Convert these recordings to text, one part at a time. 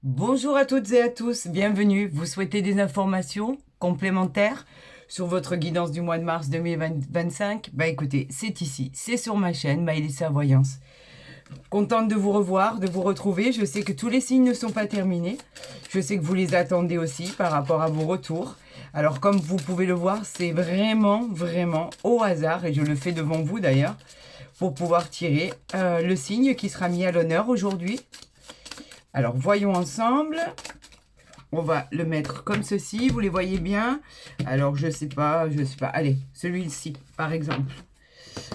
Bonjour à toutes et à tous, bienvenue. Vous souhaitez des informations complémentaires sur votre guidance du mois de mars 2025? Bah écoutez, c'est ici, c'est sur ma chaîne Maëlissa Voyance. Contente de vous revoir, de vous retrouver. Je sais que tous les signes ne sont pas terminés. Je sais que vous les attendez aussi par rapport à vos retours. Alors comme vous pouvez le voir, c'est vraiment au hasard, et je le fais devant vous d'ailleurs, pour pouvoir tirer le signe qui sera mis à l'honneur aujourd'hui. Alors, voyons ensemble. On va le mettre comme ceci. Vous les voyez bien? Alors, je sais pas. Allez, celui-ci, par exemple.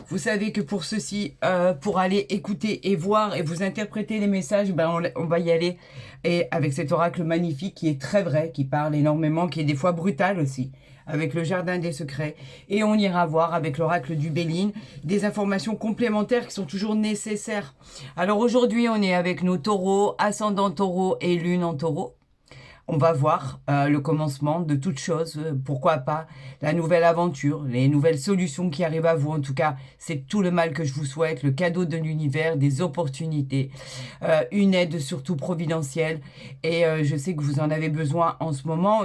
Vous savez que pour ceci, pour aller écouter et voir et vous interpréter les messages, ben on va y aller et avec cet oracle magnifique qui est très vrai, qui parle énormément, qui est des fois brutal aussi, avec le jardin des secrets. Et on ira voir avec l'oracle du Béline des informations complémentaires qui sont toujours nécessaires. Alors aujourd'hui, on est avec nos taureaux, ascendant taureau et lune en taureau. On va voir le commencement de toute chose, pourquoi pas la nouvelle aventure, les nouvelles solutions qui arrivent à vous. En tout cas, c'est tout le mal que je vous souhaite, le cadeau de l'univers, des opportunités, une aide surtout providentielle. Et je sais que vous en avez besoin en ce moment,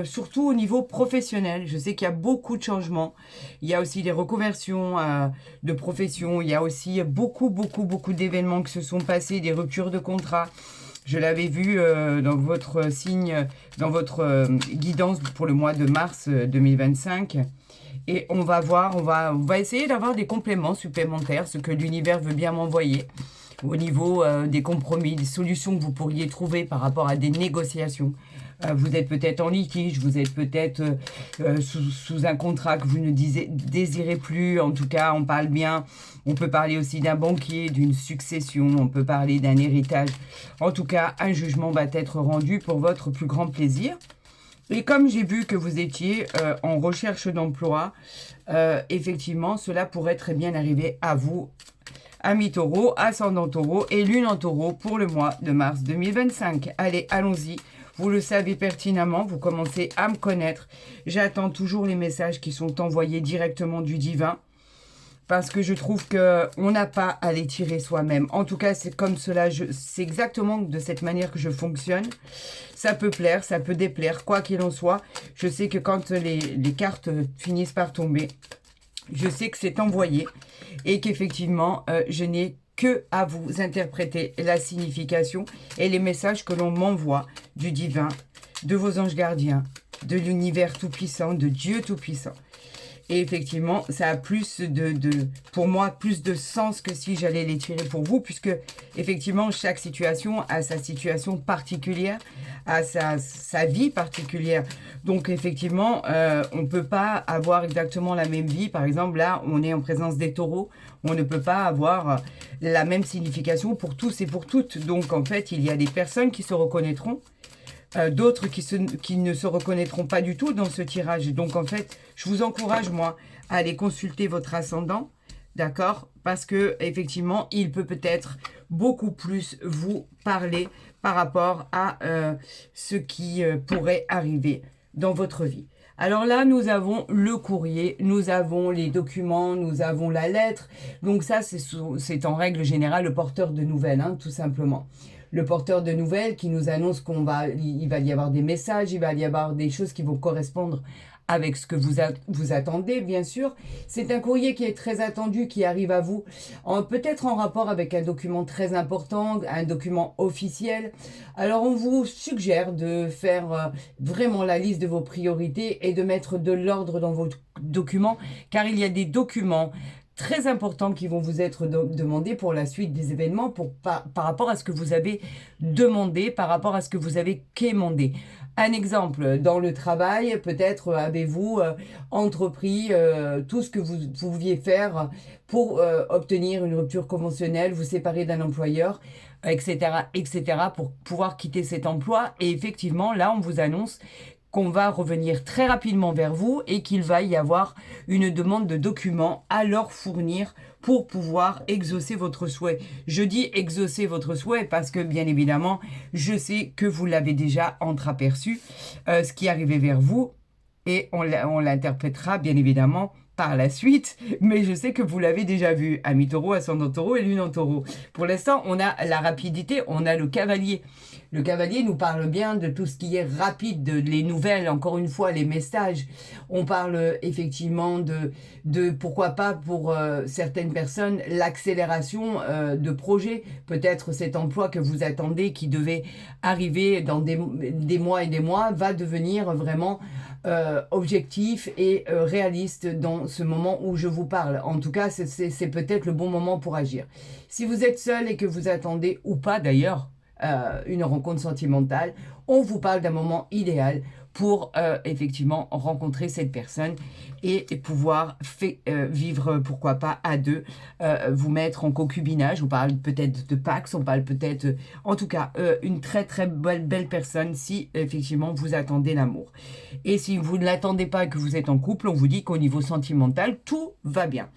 surtout au niveau professionnel. Je sais qu'il y a beaucoup de changements. Il y a aussi des reconversions de profession. Il y a aussi beaucoup d'événements qui se sont passés, des ruptures de contrats. Je l'avais vu dans votre signe, dans votre guidance pour le mois de mars 2025. Et on va voir, on va essayer d'avoir des compléments supplémentaires, ce que l'univers veut bien m'envoyer au niveau des compromis, des solutions que vous pourriez trouver par rapport à des négociations. Vous êtes peut-être en litige, vous êtes peut-être sous un contrat que vous ne désirez plus. En tout cas, on parle bien. On peut parler aussi d'un banquier, d'une succession. On peut parler d'un héritage. En tout cas, un jugement va être rendu pour votre plus grand plaisir. Et comme j'ai vu que vous étiez en recherche d'emploi, effectivement, cela pourrait très bien arriver à vous, amis taureau, ascendant taureau et lune en taureau pour le mois de mars 2025. Allez, allons-y. Vous le savez pertinemment, vous commencez à me connaître. J'attends toujours les messages qui sont envoyés directement du divin. Parce que je trouve qu'on n'a pas à les tirer soi-même. En tout cas, c'est comme cela, c'est exactement de cette manière que je fonctionne. Ça peut plaire, ça peut déplaire, quoi qu'il en soit. Je sais que quand les cartes finissent par tomber, je sais que c'est envoyé et qu'effectivement, je n'ai que à vous interpréter la signification et les messages que l'on m'envoie du divin, de vos anges gardiens, de l'univers tout-puissant, de Dieu tout-puissant. Et effectivement, ça a pour moi, plus de sens que si j'allais les tirer pour vous, puisque effectivement, chaque situation a sa situation particulière, a sa vie particulière. Donc effectivement, on ne peut pas avoir exactement la même vie. Par exemple, là, on est en présence des taureaux. On ne peut pas avoir la même signification pour tous et pour toutes. Donc en fait, il y a des personnes qui se reconnaîtront, d'autres qui ne se reconnaîtront pas du tout dans ce tirage. Donc, en fait, je vous encourage, moi, à aller consulter votre ascendant, d'accord? Parce que effectivement, il peut peut-être beaucoup plus vous parler par rapport à ce qui pourrait arriver dans votre vie. Alors là, nous avons le courrier, nous avons les documents, nous avons la lettre. Donc ça, c'est en règle générale le porteur de nouvelles, hein, tout simplement. Le porteur de nouvelles qui nous annonce il va y avoir des messages, il va y avoir des choses qui vont correspondre avec ce que vous attendez, bien sûr. C'est un courrier qui est très attendu, qui arrive à vous, peut-être en rapport avec un document très important, un document officiel. Alors, on vous suggère de faire vraiment la liste de vos priorités et de mettre de l'ordre dans vos documents, car il y a des documents très importants qui vont vous être demandés pour la suite des événements, par rapport à ce que vous avez demandé, par rapport à ce que vous avez quémandé. Un exemple, dans le travail, peut-être avez-vous entrepris tout ce que vous pouviez faire pour obtenir une rupture conventionnelle, vous séparer d'un employeur, etc., pour pouvoir quitter cet emploi. Et effectivement, là, on vous annonce qu'on va revenir très rapidement vers vous et qu'il va y avoir une demande de documents à leur fournir pour pouvoir exaucer votre souhait. Je dis exaucer votre souhait parce que, bien évidemment, je sais que vous l'avez déjà entreaperçu, ce qui arrivait vers vous, et on l'interprétera, bien évidemment, par la suite, mais je sais que vous l'avez déjà vu. Ami taureau, ascendant taureau et lune en taureau. Pour l'instant, on a la rapidité, on a le cavalier. Le cavalier nous parle bien de tout ce qui est rapide, les nouvelles, encore une fois, les messages. On parle effectivement de pourquoi pas pour certaines personnes, l'accélération de projets. Peut-être cet emploi que vous attendez qui devait arriver dans des mois et des mois va devenir vraiment objectif et réaliste dans ce moment où je vous parle. En tout cas, c'est peut-être le bon moment pour agir. Si vous êtes seul et que vous attendez, ou pas d'ailleurs, une rencontre sentimentale, on vous parle d'un moment idéal pour effectivement rencontrer cette personne et pouvoir vivre, pourquoi pas, à deux, vous mettre en concubinage. On parle peut-être de Pax, on parle peut-être, en tout cas, une très très belle personne si effectivement vous attendez l'amour. Et si vous ne l'attendez pas et que vous êtes en couple, on vous dit qu'au niveau sentimental, tout va bien.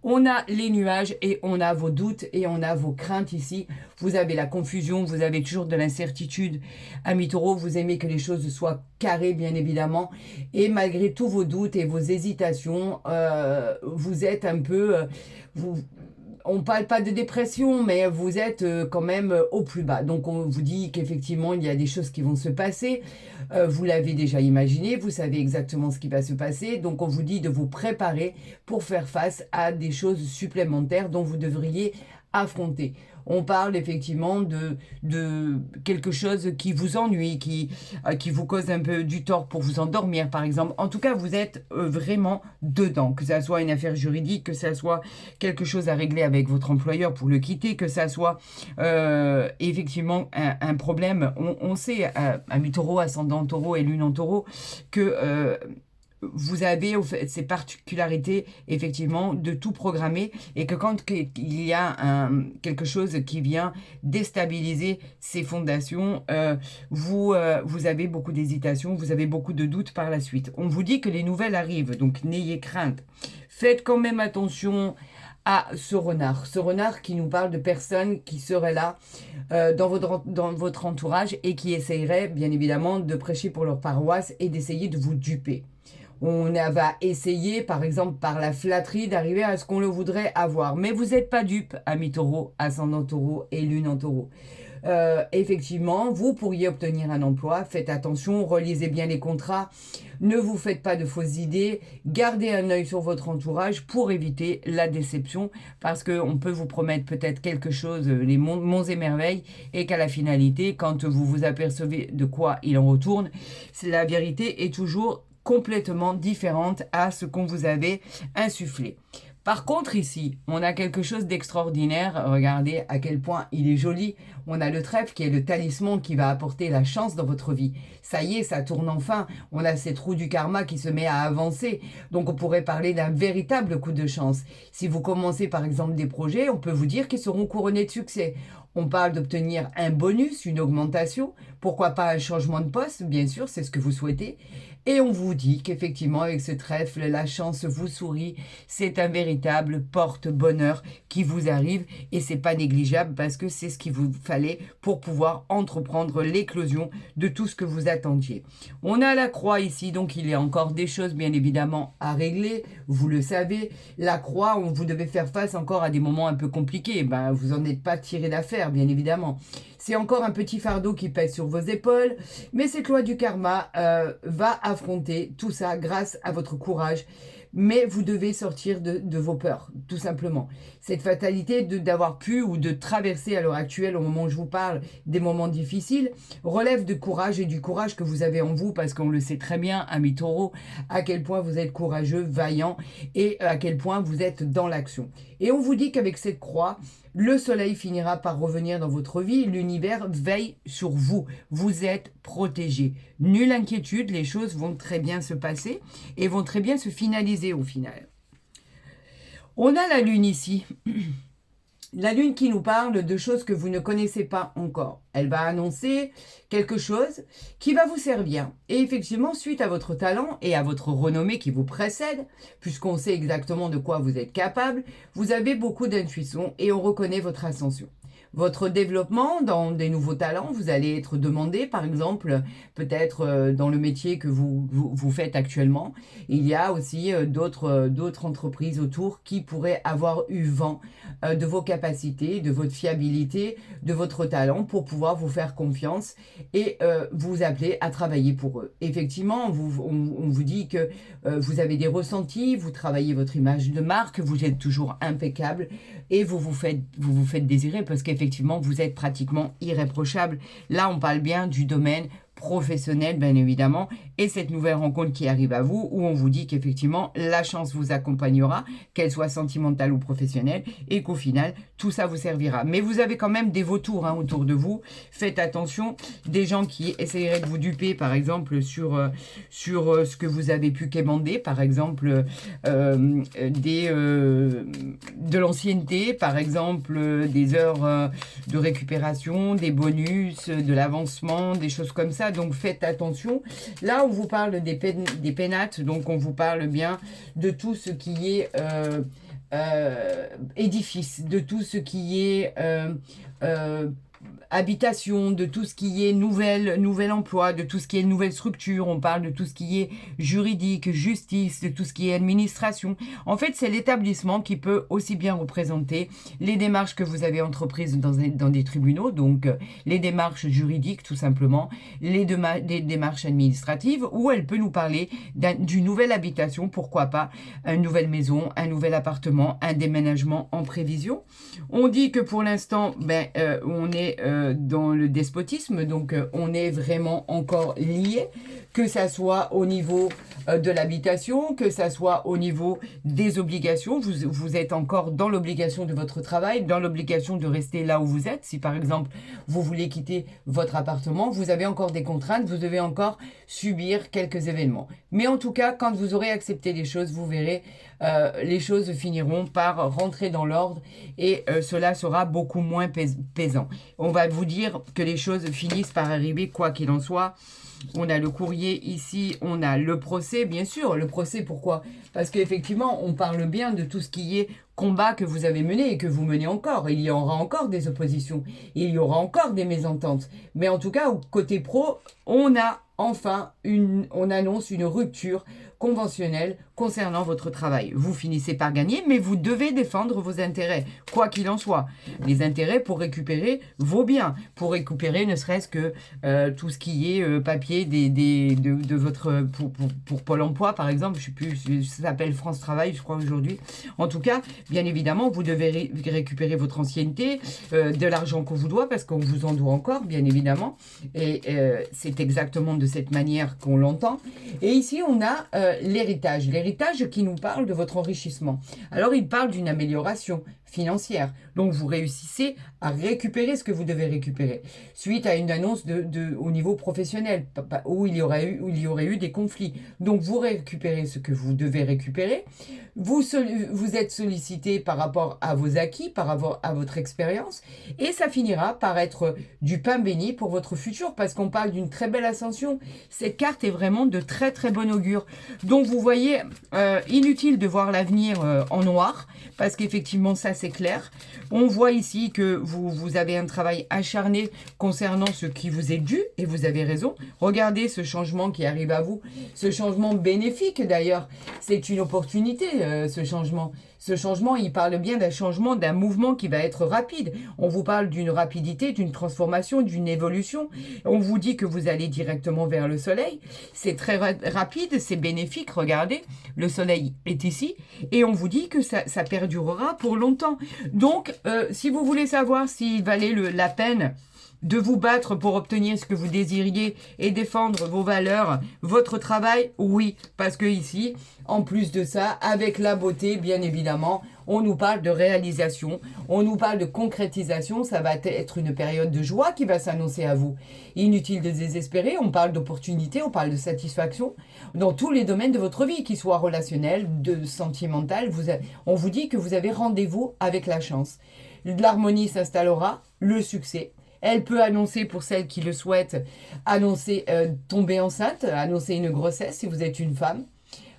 On a les nuages et on a vos doutes et on a vos craintes ici. Vous avez la confusion, vous avez toujours de l'incertitude. Ami taureau, vous aimez que les choses soient carrées, bien évidemment. Et malgré tous vos doutes et vos hésitations, vous êtes un peu... on ne parle pas de dépression, mais vous êtes quand même au plus bas. Donc on vous dit qu'effectivement, il y a des choses qui vont se passer. Vous l'avez déjà imaginé, vous savez exactement ce qui va se passer. Donc on vous dit de vous préparer pour faire face à des choses supplémentaires dont vous devriez affronter. On parle effectivement de quelque chose qui vous ennuie, qui vous cause un peu du tort pour vous endormir, par exemple. En tout cas, vous êtes vraiment dedans, que ça soit une affaire juridique, que ça soit quelque chose à régler avec votre employeur pour le quitter, que ça soit effectivement un problème. On sait, ami taureau, ascendant taureau et lune en taureau, que... vous avez ces particularités, effectivement, de tout programmer et que quand il y a quelque chose qui vient déstabiliser ces fondations, vous avez beaucoup d'hésitation, vous avez beaucoup de doutes par la suite. On vous dit que les nouvelles arrivent, donc n'ayez crainte. Faites quand même attention à ce renard qui nous parle de personnes qui seraient là dans votre entourage et qui essayeraient, bien évidemment, de prêcher pour leur paroisse et d'essayer de vous duper. On va essayer, par exemple, par la flatterie, d'arriver à ce qu'on le voudrait avoir. Mais vous n'êtes pas dupe, ami taureau, ascendant taureau et lune en taureau. Effectivement, vous pourriez obtenir un emploi. Faites attention, relisez bien les contrats. Ne vous faites pas de fausses idées. Gardez un œil sur votre entourage pour éviter la déception. Parce qu'on peut vous promettre peut-être quelque chose, les monts et merveilles, et qu'à la finalité, quand vous vous apercevez de quoi il en retourne, la vérité est toujours complètement différente à ce qu'on vous avait insufflé. Par contre, ici, on a quelque chose d'extraordinaire. Regardez à quel point il est joli. On a le trèfle qui est le talisman qui va apporter la chance dans votre vie. Ça y est, ça tourne enfin. On a cette roue du karma qui se met à avancer. Donc, on pourrait parler d'un véritable coup de chance. Si vous commencez, par exemple, des projets, on peut vous dire qu'ils seront couronnés de succès. On parle d'obtenir un bonus, une augmentation. Pourquoi pas un changement de poste? Bien sûr, c'est ce que vous souhaitez. Et on vous dit qu'effectivement, avec ce trèfle, la chance vous sourit. C'est un véritable porte-bonheur qui vous arrive. Et c'est pas négligeable parce que c'est ce qu'il vous fallait pour pouvoir entreprendre l'éclosion de tout ce que vous attendiez. On a la croix ici, donc il y a encore des choses bien évidemment à régler. Vous le savez, la croix, vous devez faire face encore à des moments un peu compliqués. Ben, vous n'en êtes pas tiré d'affaire, bien évidemment. C'est encore un petit fardeau qui pèse sur vos épaules, mais cette loi du karma va affronter tout ça grâce à votre courage. Mais vous devez sortir de vos peurs, tout simplement. Cette fatalité d'avoir pu ou de traverser à l'heure actuelle, au moment où je vous parle, des moments difficiles, relève de courage et du courage que vous avez en vous, parce qu'on le sait très bien, ami taureau, à quel point vous êtes courageux, vaillant, et à quel point vous êtes dans l'action. Et on vous dit qu'avec cette croix, le soleil finira par revenir dans votre vie. L'univers veille sur vous. Vous êtes protégé. Nulle inquiétude, les choses vont très bien se passer et vont très bien se finaliser au final. On a la lune ici. La lune qui nous parle de choses que vous ne connaissez pas encore. Elle va annoncer quelque chose qui va vous servir. Et effectivement, suite à votre talent et à votre renommée qui vous précède, puisqu'on sait exactement de quoi vous êtes capable, vous avez beaucoup d'intuition et on reconnaît votre ascension. votre développement dans des nouveaux talents. Vous allez être demandé, par exemple, peut-être dans le métier que vous faites actuellement. Il y a aussi d'autres entreprises autour qui pourraient avoir eu vent de vos capacités, de votre fiabilité, de votre talent pour pouvoir vous faire confiance et vous appeler à travailler pour eux. Effectivement, on vous dit que vous avez des ressentis, vous travaillez votre image de marque, vous êtes toujours impeccable et vous vous faites désirer parce qu'effectivement, vous êtes pratiquement irréprochable. Là, on parle bien du domaine professionnel, bien évidemment, et cette nouvelle rencontre qui arrive à vous, où on vous dit qu'effectivement, la chance vous accompagnera, qu'elle soit sentimentale ou professionnelle, et qu'au final, tout ça vous servira. Mais vous avez quand même des vautours autour de vous. Faites attention, des gens qui essaieraient de vous duper, par exemple, sur ce que vous avez pu quémander, par exemple, de l'ancienneté, par exemple, des heures de récupération, des bonus, de l'avancement, des choses comme ça. Donc faites attention. Là, on vous parle des pénates, donc on vous parle bien de tout ce qui est édifice, de tout ce qui est habitation, de tout ce qui est nouvel emploi, de tout ce qui est nouvelle structure. On parle de tout ce qui est juridique, justice, de tout ce qui est administration. En fait, c'est l'établissement qui peut aussi bien représenter les démarches que vous avez entreprises dans des tribunaux, donc les démarches juridiques tout simplement, les démarches administratives, ou elle peut nous parler d'une nouvelle habitation, pourquoi pas, une nouvelle maison, un nouvel appartement, un déménagement en prévision. On dit que pour l'instant, on est dans le despotisme, donc on est vraiment encore lié, que ça soit au niveau de l'habitation, que ça soit au niveau des obligations. Vous êtes encore dans l'obligation de votre travail, dans l'obligation de rester là où vous êtes. Si par exemple, vous voulez quitter votre appartement, vous avez encore des contraintes, vous devez encore subir quelques événements. Mais en tout cas, quand vous aurez accepté les choses, vous verrez, les choses finiront par rentrer dans l'ordre et cela sera beaucoup moins pesant. On va vous dire que les choses finissent par arriver quoi qu'il en soit. On a le courrier ici, on a le procès, bien sûr. Le procès, pourquoi? Parce qu'effectivement, on parle bien de tout ce qui est combat que vous avez mené et que vous menez encore. Il y aura encore des oppositions, il y aura encore des mésententes. Mais en tout cas, au côté pro, on a enfin on annonce une rupture conventionnelle concernant votre travail. Vous finissez par gagner, mais vous devez défendre vos intérêts, quoi qu'il en soit. Les intérêts pour récupérer vos biens, pour récupérer ne serait-ce que tout ce qui est papier de votre pour Pôle emploi, par exemple. Je sais plus, ça s'appelle France Travail, je crois, aujourd'hui. En tout cas, bien évidemment, vous devez récupérer votre ancienneté, de l'argent qu'on vous doit, parce qu'on vous en doit encore, bien évidemment. Et c'est exactement de cette manière qu'on l'entend. Et ici, on a l'héritage. L'héritage qui nous parle de votre enrichissement. Alors, il parle d'une amélioration financière. Donc, vous réussissez à récupérer ce que vous devez récupérer. Suite à une annonce au niveau professionnel, où il y aurait eu des conflits. Donc, vous récupérez ce que vous devez récupérer. Vous êtes sollicité par rapport à vos acquis, par rapport à votre expérience. Et ça finira par être du pain béni pour votre futur, parce qu'on parle d'une très belle ascension. Cette carte est vraiment de très très bon augure. Donc, vous voyez, inutile de voir l'avenir en noir, parce qu'effectivement, ça c'est clair. On voit ici que vous avez un travail acharné concernant ce qui vous est dû, et vous avez raison. Regardez ce changement qui arrive à vous, ce changement bénéfique d'ailleurs. C'est une opportunité, ce changement. Ce changement, il parle bien d'un changement, d'un mouvement qui va être rapide. On vous parle d'une rapidité, d'une transformation, d'une évolution. On vous dit que vous allez directement vers le soleil. C'est très rapide, c'est bénéfique. Regardez, le soleil est ici. Et on vous dit que ça perdurera pour longtemps. Donc, si vous voulez savoir s'il valait la peine de vous battre pour obtenir ce que vous désiriez et défendre vos valeurs, votre travail, oui, parce que ici, en plus de ça, avec la beauté, bien évidemment, on nous parle de réalisation, on nous parle de concrétisation, ça va être une période de joie qui va s'annoncer à vous. Inutile de désespérer, on parle d'opportunité, on parle de satisfaction dans tous les domaines de votre vie, qu'ils soient relationnels, sentimental, on vous dit que vous avez rendez-vous avec la chance. L'harmonie s'installera, le succès. Elle peut annoncer, pour celles qui le souhaitent, annoncer tomber enceinte, annoncer une grossesse si vous êtes une femme.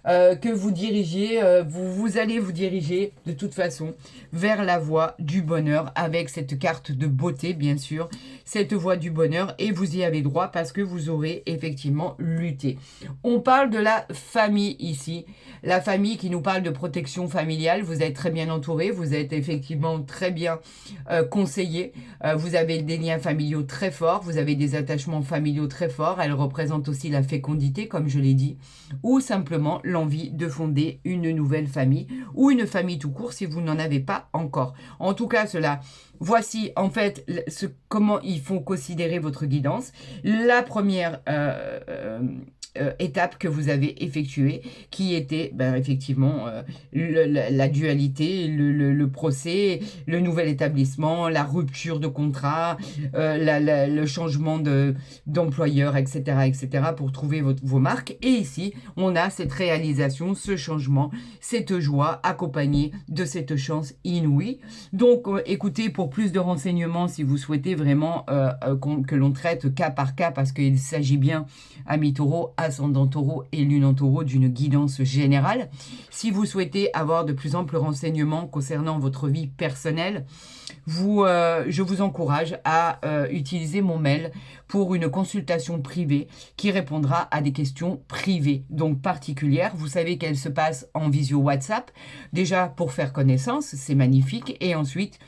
que vous dirigiez, vous allez vous diriger de toute façon vers la voie du bonheur avec cette carte de beauté, bien sûr, cette voie du bonheur, et vous y avez droit parce que vous aurez effectivement lutté. On parle de la famille ici, la famille qui nous parle de protection familiale. Vous êtes très bien entouré, vous êtes effectivement très bien conseillé, vous avez des liens familiaux très forts, vous avez des attachements familiaux très forts. Elle représente aussi la fécondité, comme je l'ai dit, ou simplement l'envie de fonder une nouvelle famille ou une famille tout court si vous n'en avez pas encore. En tout cas, voici en fait comment il faut considérer votre guidance. La première étape que vous avez effectuée, qui était effectivement la dualité, le procès, le nouvel établissement, la rupture de contrat, le changement d'employeur, etc., etc., pour trouver vos marques. Et ici, on a cette réalisation, ce changement, cette joie accompagnée de cette chance inouïe. Donc, écoutez, pour plus de renseignements, si vous souhaitez vraiment que l'on traite cas par cas, parce qu'il s'agit bien, amis taureaux, ascendant taureau et lune en taureau, d'une guidance générale. Si vous souhaitez avoir de plus amples renseignements concernant votre vie personnelle, je vous encourage à utiliser mon mail pour une consultation privée qui répondra à des questions privées, donc particulières. Vous savez qu'elle se passe en visio WhatsApp, déjà pour faire connaissance, c'est magnifique, et ensuite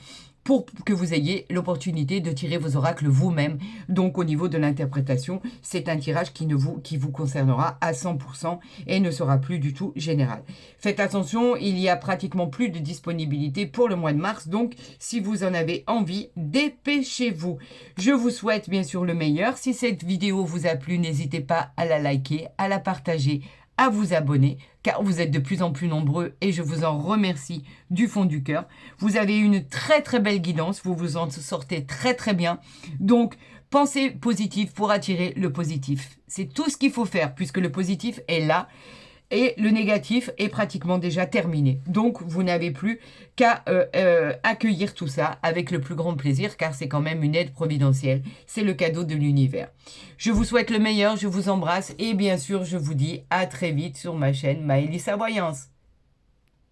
pour que vous ayez l'opportunité de tirer vos oracles vous-même. Donc au niveau de l'interprétation, c'est un tirage qui vous concernera à 100% et ne sera plus du tout général. Faites attention, il y a pratiquement plus de disponibilité pour le mois de mars, donc si vous en avez envie, dépêchez-vous. Je vous souhaite bien sûr le meilleur. Si cette vidéo vous a plu, n'hésitez pas à la liker, à la partager, à vous abonner, car vous êtes de plus en plus nombreux et je vous en remercie du fond du cœur. Vous avez une très très belle guidance, vous vous en sortez très très bien. Donc, pensez positif pour attirer le positif. C'est tout ce qu'il faut faire puisque le positif est là et le négatif est pratiquement déjà terminé. Donc, vous n'avez plus qu'à accueillir tout ça avec le plus grand plaisir, car c'est quand même une aide providentielle. C'est le cadeau de l'univers. Je vous souhaite le meilleur, je vous embrasse et bien sûr, je vous dis à très vite sur ma chaîne Maëlys Voyance.